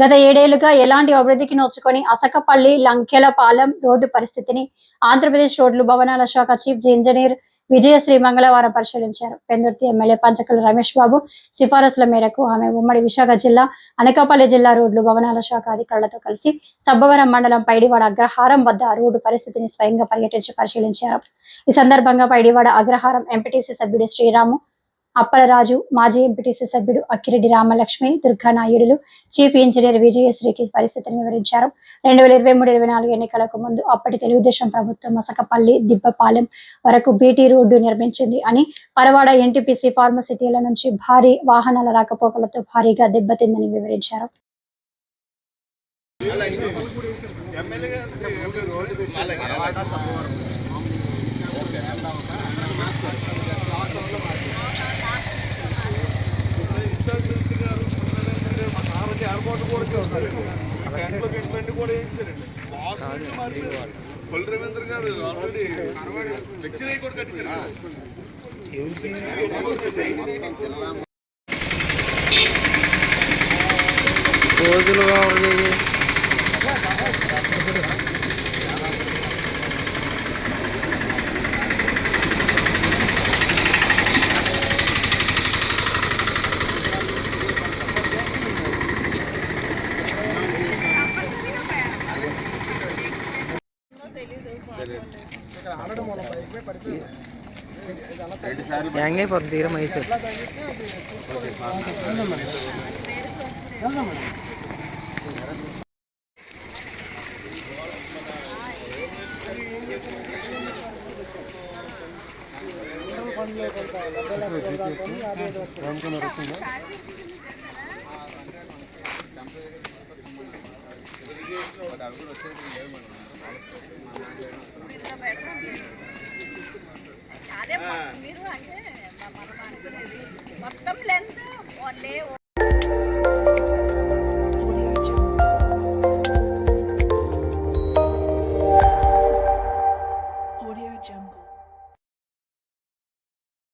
గత 7 ఏళ్లుగా ఎలాంటి అభివృద్ధికి నోచుకొని అసకపల్లి లంకెలపాలెం రోడ్డు పరిస్థితిని ఆంధ్రప్రదేశ్ రోడ్లు భవనాల శాఖ చీఫ్ ఇంజనీర్ విజయశ్రీ మంగళవారం పరిశీలించారు. పెందుర్తి ఎమ్మెల్యే పంచకల రమేష్ బాబు సిఫారసుల మేరకు ఆమె ఉమ్మడి విశాఖ జిల్లా అనకాపల్లి జిల్లా రోడ్లు భవనాల శాఖ అధికారులతో కలిసి సబ్బవరం మండలం పైడివాడ అగ్రహారం వద్ద రోడ్డు పరిస్థితిని స్వయంగా పర్యటించి పరిశీలించారు. ఈ సందర్భంగా పైడివాడ అగ్రహారం ఎంపీటీసీ సభ్యుడు శ్రీరాము, అప్పలరాజు, మాజీ ఎంపీటీసీ సభ్యుడు అక్కిరెడ్డి రామలక్ష్మి, దుర్గానాయుడులు చీఫ్ ఇంజనీర్ విజయశ్రీకి పరిస్థితిని వివరించారు. 2023-24 ఎన్నికలకు ముందు అప్పటి తెలుగుదేశం ప్రభుత్వం మసకపల్లి దిబ్బపాలెం వరకు బీటీ రోడ్డు నిర్మించింది అని, పరవాడ ఎన్టీపీసీ ఫార్మసిటీల నుంచి భారీ వాహనాల రాకపోకలతో భారీగా దెబ్బతిందని వివరించారు. రవీంద్ర గారు ఆల్రెడీ కూడా కట్టించారు. రోజులుగా హ్యాంగ్ అయిపోతుంది తీరా మైసూర్. అదే మీరు అంటే మనం అనుకునేది మొత్తం లెంత్